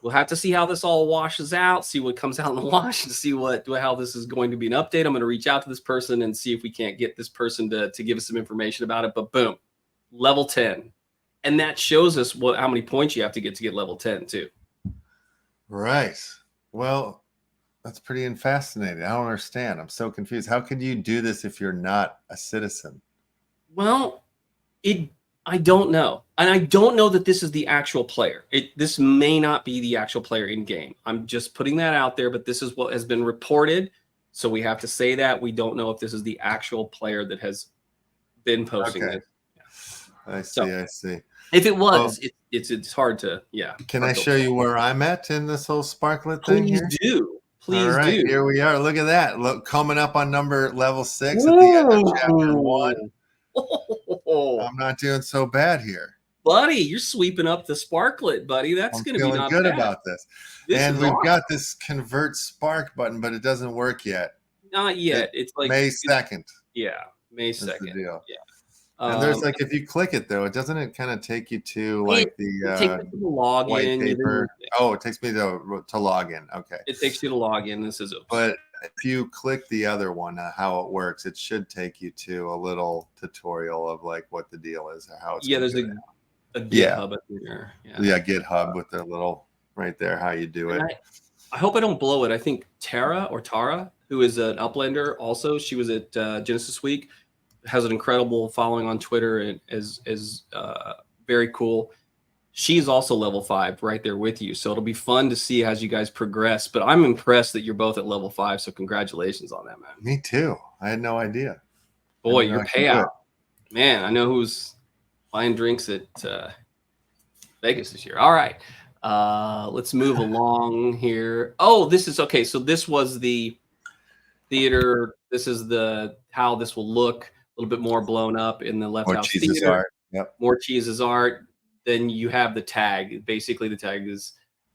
we'll have to see how this all washes out, see what comes out in the wash, and see how this is going to be an update. I'm going to reach out to this person and see if we can't get this person to give us some information about it. But boom, level 10. And that shows us how many points you have to get level 10 too. Right. Well, that's pretty fascinating. I don't understand. I'm so confused. How can you do this if you're not a citizen? Well, I don't know. And I don't know that this is the actual player. This may not be the actual player in game. I'm just putting that out there, but this is what has been reported. So we have to say that we don't know if this is the actual player that has been posting this. Yeah. I see. If it was, it's hard to, Can I show you where I'm at in this whole SPARKLET thing here? Please do. Please All right, do. here we are. Look at that. Look, coming up on level 6 at the end of chapter 1. I'm not doing so bad here, buddy. You're sweeping up the SPARKLET, buddy. That's going to be not good bad. about this. And we've got this convert spark button, but it doesn't work yet. Not yet. It's like May 2nd. Yeah, May 2nd. The deal. Yeah. And there's like, if you click it though, doesn't it kind of take you to like the login white paper? Oh, it takes me to log in. Okay. It takes you to log in. This is but if you click the other one, how it works, it should take you to a little tutorial of like what the deal is or how it's there's a GitHub there. Yeah, GitHub with the little right there, how you do it. I hope I don't blow it. I think Tara, who is an Uplander also, she was at Genesis Week, has an incredible following on Twitter and is very cool. She's also level 5 right there with you. So it'll be fun to see as you guys progress. But I'm impressed that you're both at level 5. So congratulations on that, man. Me too. I had no idea. Boy, your payout. Man, I know who's buying drinks at Vegas this year. All right. Let's move along here. Oh, this is okay. So this was the theater. This is how this will look. A little bit more blown up in the LeftHouse Theater. Art. Yep. More cheeses art. Then you have the tag. Basically, the tag is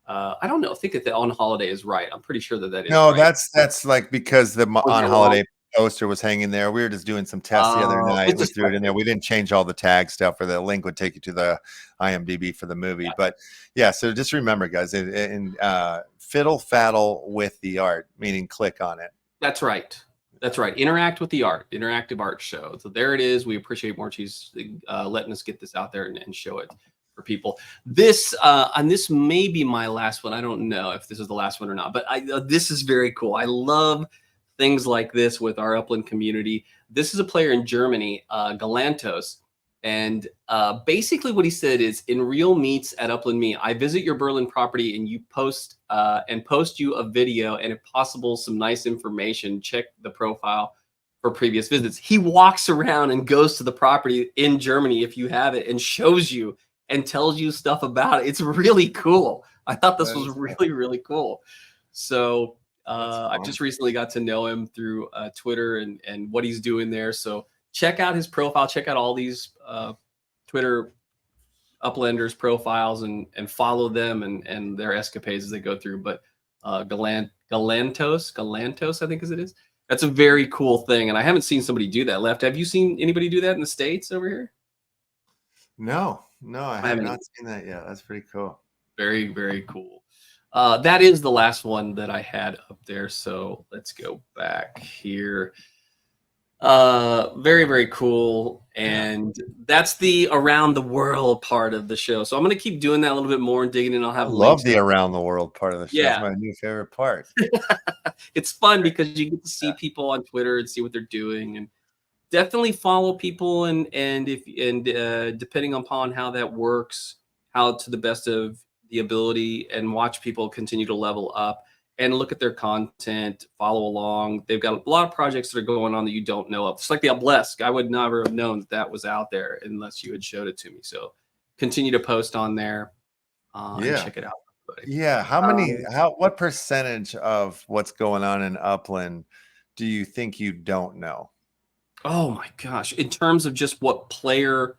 I don't know. I think that the on holiday is right. I'm pretty sure that is. No, right. that's like because the on holiday poster was hanging there. We were just doing some tests the other night. We threw it in there. We didn't change all the tag stuff, or the link would take you to the IMDb for the movie. But yeah, so just remember, guys, fiddle faddle with the art, meaning click on it. That's right. That's right. Interact with the art, interactive art show. So there it is. We appreciate More Cheese letting us get this out there and show it for people. This and this may be my last one. I don't know if this is the last one or not, but this is very cool. I love things like this with our Upland community. This is a player in Germany, Galantos. And basically what he said is, in real meets at Upland Me, I visit your Berlin property and you post you a video and if possible, some nice information. Check the profile for previous visits. He walks around and goes to the property in Germany, if you have it, and shows you and tells you stuff about it. It's really cool. I thought this was really, really cool. So I just recently got to know him through Twitter and what he's doing there. So check out his profile. Check out all these Twitter Uplanders profiles and follow them and their escapades as they go through. But Galantos, I think as it is. That's a very cool thing. And I haven't seen somebody do that. Left. Have you seen anybody do that in the States over here? No, I have not seen that yet. That's pretty cool. Very, very cool. That is the last one that I had up there. So let's go back here. Very, very cool. And that's the around the world part of the show. So I'm going to keep doing that a little bit more and digging in. I'll have love the around the world part of the show. Yeah. It's my new favorite part. It's fun because you get to see people on Twitter and see what they're doing, and definitely follow people and depending upon how that works, how to the best of the ability, and watch people continue to level up and look at their content, follow along. They've got a lot of projects that are going on that you don't know of. It's like the Obelisk. I would never have known that was out there unless you had showed it to me. So continue to post on there and check it out. Yeah. What percentage of what's going on in Upland do you think you don't know? Oh my gosh. In terms of just what player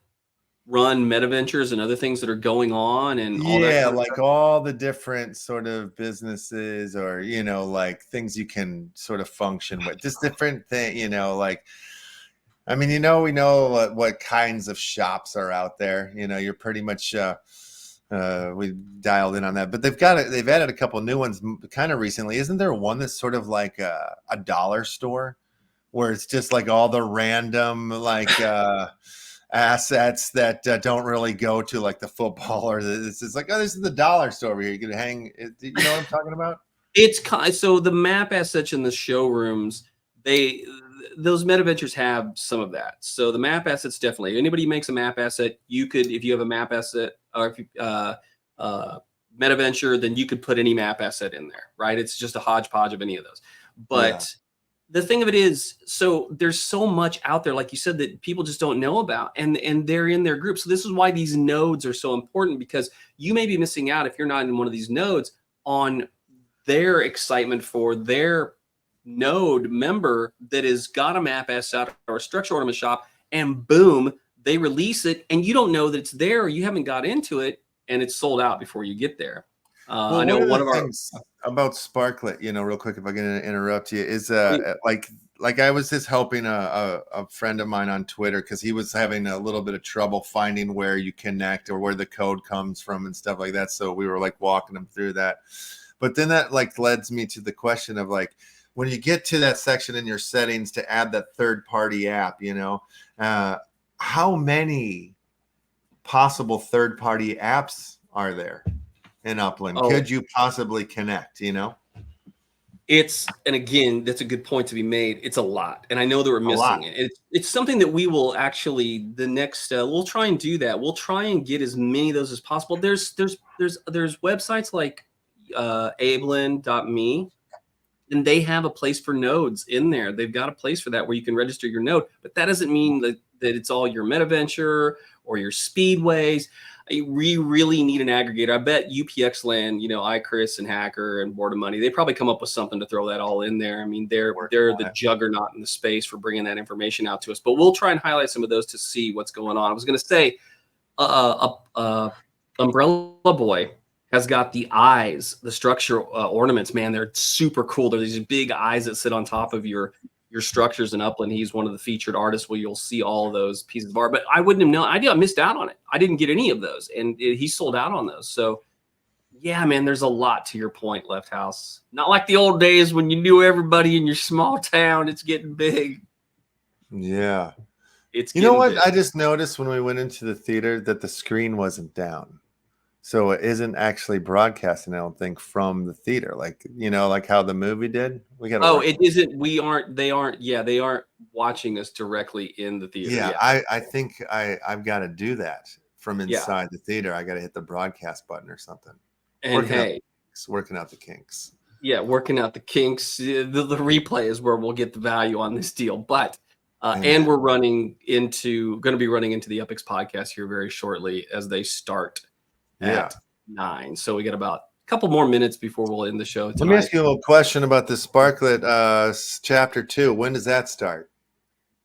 run meta ventures and other things that are going on and all that kind of like stuff. All the different sort of businesses or like things you can sort of function with, just different thing, like I mean, we know what kinds of shops are out there. You're pretty much we dialed in on that, but they've added a couple new ones kind of recently. Isn't there one that's sort of like a dollar store where it's just like all the random like assets that don't really go to like the football or it's like, oh, this is the dollar store over here. You can hang. You know what I'm talking about? It's so the map as such in the showrooms, those meta ventures have some of that. So the map assets, definitely. Anybody who makes a map asset, you could, if you have a map asset, or if you, meta venture, then you could put any map asset in there, right? It's just a hodgepodge of any of those. But the thing of it is, so there's so much out there, like you said, that people just don't know about, and they're in their group. So this is why these nodes are so important, because you may be missing out if you're not in one of these nodes on their excitement for their node member that has got a map asset or a structure ornament shop, and boom, they release it, and you don't know that it's there, or you haven't got into it, and it's sold out before you get there. Well, I know one of our things about SPARKLET, you know, real quick, if I can interrupt you, is like I was just helping a friend of mine on Twitter, because he was having a little bit of trouble finding where you connect or where the code comes from and stuff like that. So we were like walking him through that. But then that like leads me to the question of like, when you get to that section in your settings to add that third-party app, you know, how many possible third-party apps are there in Upland? Could you possibly connect, you know? And again, that's a good point to be made. It's a lot. And I know that we're missing it. It's something that we will actually, the next, we'll try and do that. We'll try and get as many of those as possible. There's websites like Upland.me, and they have a place for nodes in there. They've got a place for that where you can register your node, but that doesn't mean that it's all your meta venture or your speedways. We really need an aggregator. I bet UPX Land, you know, iChris and Hacker and Board of Money, they probably come up with something to throw that all in there. I mean, they're the juggernaut in the space for bringing that information out to us. But we'll try and highlight some of those to see what's going on. I was going to say, Umbrella Boy has got the eyes, the structure ornaments. Man, they're super cool. They're these big eyes that sit on top of your structures in Upland. He's one of the featured artists where you'll see all of those pieces of art. But I wouldn't have known. I missed out on it. I didn't get any of those, and he sold out on those. So, yeah, man, there's a lot to your point, LeftHouse. Not like the old days when you knew everybody in your small town. It's getting big. Yeah. You know what? Big. I just noticed when we went into the theater that the screen wasn't down. So it isn't actually broadcasting, I don't think, from the theater, like, you know, like how the movie did. We got it isn't. They aren't watching us directly in the theater. Yeah. I think I've got to do that from inside the theater. I got to hit the broadcast button or something. And working out the kinks. Yeah, working out the kinks. The replay is where we'll get the value on this deal. But and we're going to be running into the UPX podcast here very shortly as they start. At 9. So we got about a couple more minutes before we'll end the show tonight. Let me ask you a little question about the SPARKLET chapter 2. When does that start?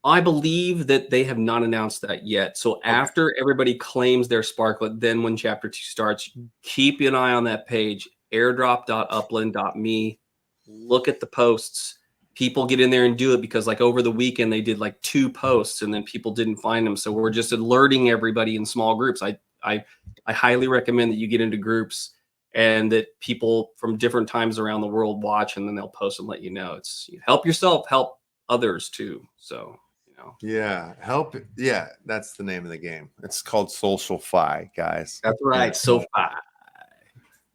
I believe that they have not announced that yet. So after everybody claims their SPARKLET, then when chapter 2 starts, keep an eye on that page, airdrop.upland.me. Look at the posts. People get in there and do it, because like over the weekend they did like 2 posts and then people didn't find them. So we're just alerting everybody in small groups. I highly recommend that you get into groups and that people from different times around the world watch, and then they'll post and let you know. It's help yourself, help others too. So, you know. Yeah, help. Yeah, that's the name of the game. It's called Social Fi, guys. That's right, SoFi.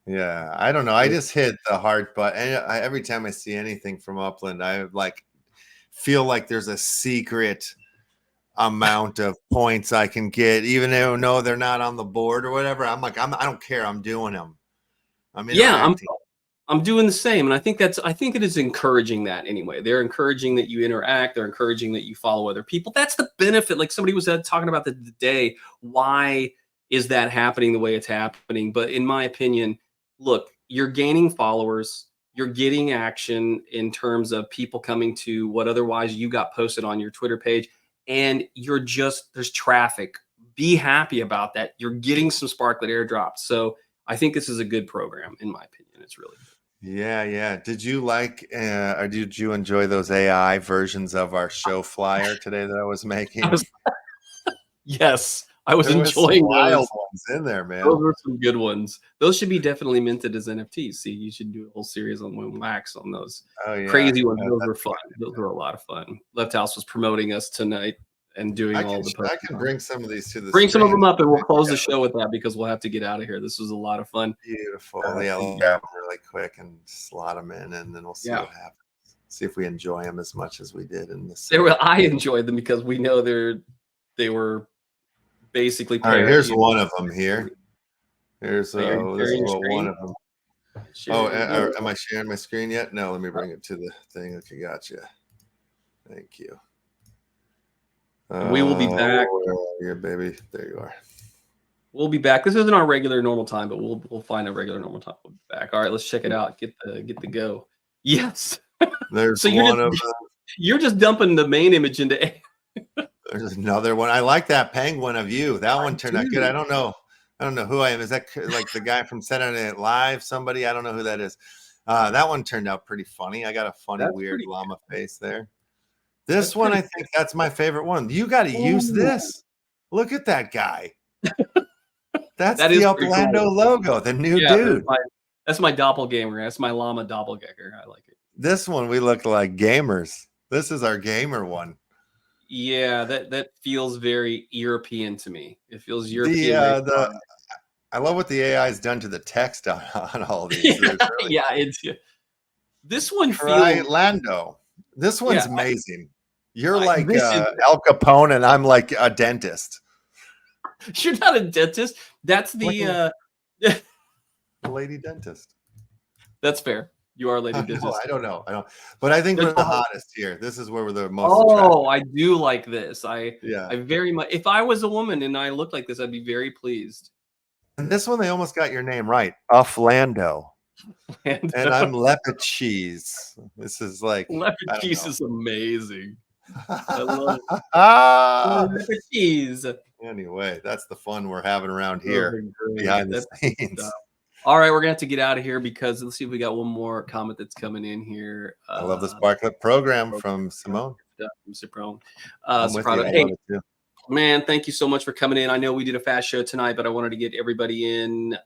Yeah, I don't know. I just hit the heart button. Every time I see anything from Upland, I like feel like there's a secret amount of points I can get, even though no, they're not on the board or whatever. I'm like, I don't care. I'm doing them. I'm doing the same, and I think it is encouraging that anyway. They're encouraging that you interact. They're encouraging that you follow other people. That's the benefit. Like somebody was talking about the day. Why is that happening the way it's happening? But in my opinion, look, you're gaining followers. You're getting action in terms of people coming to what otherwise you got posted on your Twitter page. And there's traffic. Be happy about that. You're getting some SPARKLET airdrops. So I think this is a good program, in my opinion. It's really good. Yeah. Did you or did you enjoy those AI versions of our show flyer today that I was making? Yes, I was enjoying wild ones in there, man. Those were some good ones. Those should be definitely minted as NFTs. See, you should do a whole series on wax on those. Crazy ones. Those were fun. Those were a lot of fun. LeftHouse was promoting us tonight and doing all the posts. I can bring some of these to the Bring some of them up, and we'll close the show with that because we'll have to get out of here. This was a lot of fun. Beautiful. Yeah, we'll grab them really quick and slot them in, and then we'll see what happens. See if we enjoy them as much as we did in this. I enjoyed them because we know they were basically. All right, here's one of them here. Here's this is one of them. Am I sharing my screen yet? No, let me bring it to the thing. Okay, gotcha. Thank you. We will be back. Where are you, baby? There you are. We'll be back. This isn't our regular normal time, but we'll find a regular normal time. We'll be back. All right, let's check it out. Get the go. Yes. There's so you're just dumping the main image into. There's another one. I like that penguin of you. That one turned out good. I don't know who I am. Is that like the guy from Saturday Night Live? Somebody? I don't know who that is. That one turned out pretty funny. I got a funny, weird llama face there. This one, I think that's my favorite one. You got to use this. Look at that guy. That's the Uplando logo, the new dude. That's my doppelganger. That's my llama doppelganger. I like it. This one, we look like gamers. This is our gamer one. Yeah, that feels very European to me. It feels European. I love what the AI has done to the text on all these. This one feels Lando. This one's amazing. You're like Al Capone, and I'm like a dentist. You're not a dentist. That's the lady dentist. That's fair. You are a lady dentist. I don't know. But I think we're the hottest here. This is where we're the most. Oh, I do like this. I very much. If I was a woman and I looked like this, I'd be very pleased. And this one, they almost got your name right. Uplando. And I'm LeftHouse. This is like LeftHouse is amazing. I love LeftHouse. Anyway, that's the fun we're having around here behind the scenes. All right, we're gonna have to get out of here because let's see if we got one more comment that's coming in here. I love the SPARKLET program from Simone. From Hey, man, thank you so much for coming in. I know we did a fast show tonight, but I wanted to get everybody in,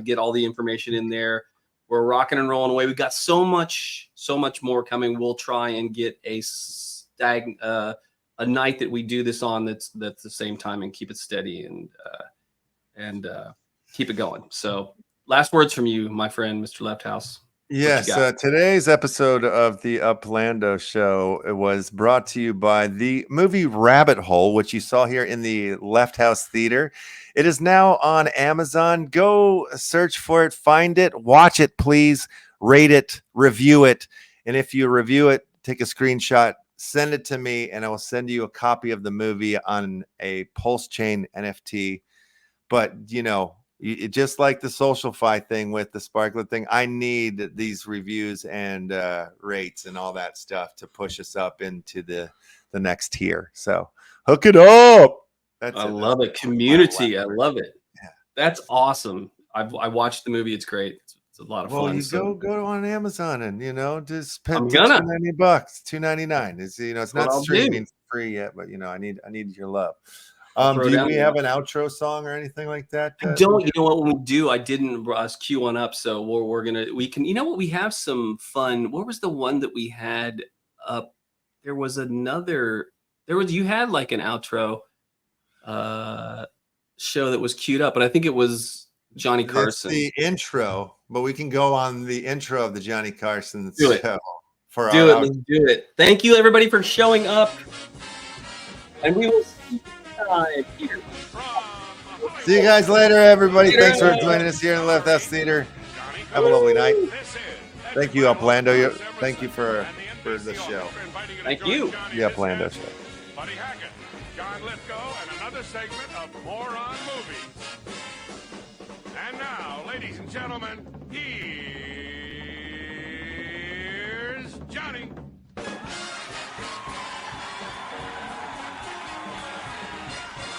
get all the information in there. We're rocking and rolling away. We've got so much more coming. We'll try and get a night that we do this on that's the same time and keep it steady and keep it going. So last words from you, my friend, Mr. LeftHouse. Yes, today's episode of the Uplando Show was brought to you by the movie Rabbit Hole, which you saw here in the LeftHouse Theater. It is now on Amazon. Go search for it, find it, watch it, please, rate it, review it. And if you review it, take a screenshot, send it to me, and I will send you a copy of the movie on a PULSECHAIN NFT. But, you know, just like the SocialFi thing with the SPARKLET thing, I need these reviews and rates and all that stuff to push us up into the next tier. So hook it up. I love it. Community. I love it. Yeah. That's awesome. I watched the movie. It's great. It's a lot of fun. Well, you go on Amazon and just spend $290, $2.99. It's it's not streaming free yet, but I need your love. Do we have an outro song or anything like that? Don't. You know what? When we do, I didn't queue one up, so we can. You know what? We have some fun. What was the one that we had up? There was another. You had like an outro show that was queued up, but I think it was Johnny Carson. It's the intro, but we can go on the intro of the Johnny Carson show. Let's do it. Thank you, everybody, for showing up, and we will see you here. See you guys later, everybody. Thanks for joining us here in the LeftHouse Theater. Have a lovely night. Thank you, Uplando. Thank you for the show. Thank you. The Uplando Show. And another segment of More on Movies. And now, ladies and gentlemen, here